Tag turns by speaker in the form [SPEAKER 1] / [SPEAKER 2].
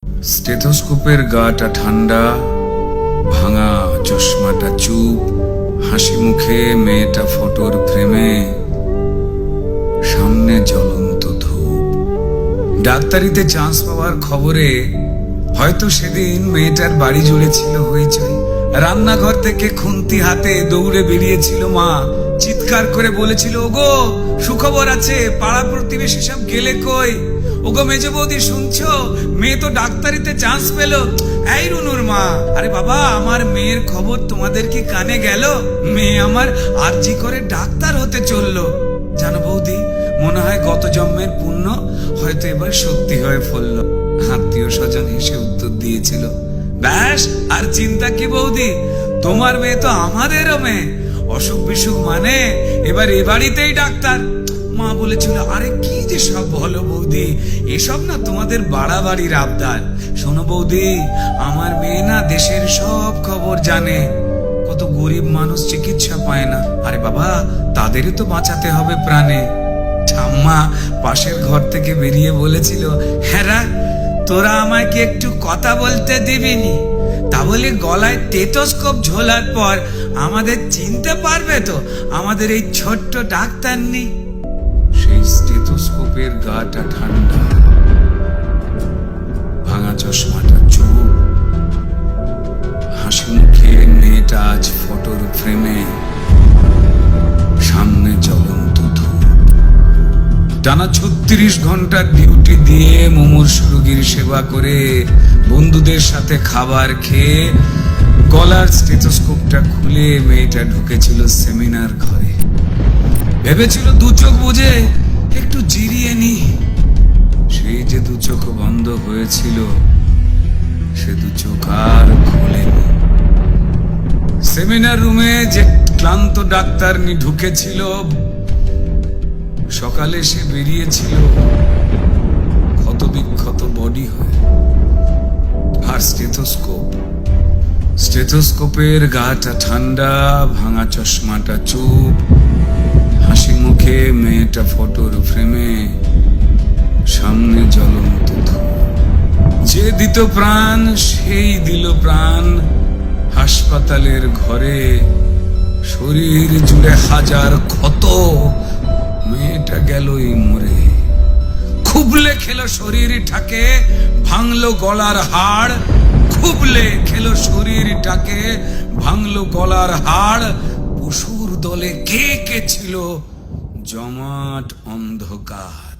[SPEAKER 1] স্টেথোস্কোপের গাটা ঠান্ডা, ভাঙা চশমাটা চুপ, হাসি মুখে মেয়েটা ফটোর ফ্রেমে, সামনে জ্বলন্ত ধূপ। ডাক্তারিতে চান্স পাওয়ার খবরে হয়তো সেদিন মেয়েটার বাড়ি জুড়ে ছিল হইচই। রান্নাঘর থেকে খুন্তি হাতে দৌড়ে বেরিয়েছিল মা, চিৎকার করে বলেছিল, ওগো সুখবর আছে, পাড়া প্রতিবেশী সব গেলে কই? ওগো মেজ বৌদি শুনছো, মেয়ে তো ডাক্তারিতে চান্স পেল। এই রুনুর মা, আরে বাবা আমার মেয়ের খবর তোমাদের কি কানে গেল? মেয়ে আমার আরজি করে ডাক্তার হতে চললো। জানো বৌদি, মনে হয় গত জন্মের পুণ্য হয়তো এবার সত্যি হয়ে ফলল। আত্মীয় স্বজন হেসে উত্তর দিয়েছিল, ব্যাস আর চিন্তা কি বৌদি, তোমার মেয়ে তো আমাদেরও মেয়ে। অসুখ বিসুখ মানে এবার এ বাড়িতেই ডাক্তার। মা বলেছিল, আরে কি যে সব বলো বৌদি, এসব না তোমাদের বাড়াবাড়ির আবদার। শোনো বৌদি, আমার মেয়ে না দেশের সব খবর জানে। কত গরিব মানুষ চিকিৎসা পায় না, আরে বাবা তাদেরই তো বাঁচাতে হবে প্রাণে। ঠাম্মা পাশের ঘর থেকে বেরিয়ে বলেছিল, হ্যাঁ তোরা আমায় কি একটু কথা বলতে দিবিনি? তা বলে গলায় স্টেথোস্কোপ ঝোলার পর আমাদের চিনতে পারবে তো আমাদের এই ছোট্ট ডাক্তার নেই? সেই স্টেথোস্কোপের গাটা ঠান্ডা, ভাঙা চশমাটা চুপ, হাসি মুখে মেয়েটা আজ ফটোর ফ্রেমে, সামনে জ্বলন্ত ধূপ। টানা 36 ঘন্টার ডিউটি দিয়ে মুমূর্ষ রোগীর সেবা করে, বন্ধুদের সাথে খাবার খেয়ে গলার স্টেথোস্কোপটা খুলে মেয়েটা ঢুকেছিল সেমিনার ঘরে। ভেবেছিল দু চোখ বুঝে একটু জিরিয়ে নি। সেই যে দু চোখ বন্ধ হয়েছিল, সে দু চোখ আর খোলেনি। সেমিনার রুমে যে ক্লান্ত ডাক্তারনি ঢুকেছিল, সকালে সে বেরিয়েছিল ক্ষত বিক্ষত বডি হয়ে। আর স্টেথোস্কোপের গাটা ঠান্ডা, ভাঙা চশমাটা চুপ, হাসি মুখে মেয়েটা ফটোর ফ্রেমে, সামনে জ্বলন্ত ধূপ। যে দিত প্রাণ সেই দিল প্রাণ হাসপাতালের ঘরে। শরীর জুড়ে হাজার ক্ষত, মেয়েটা গেলই মরে। খুবলে খেলো শরীরটাকে, ভাঙলো গলার হাড়। খুবলে খেলো শরীরটাকে, ভাঙলো গলার হাড়। পশুর দলে কে কে ছিল, জমাট অন্ধকার।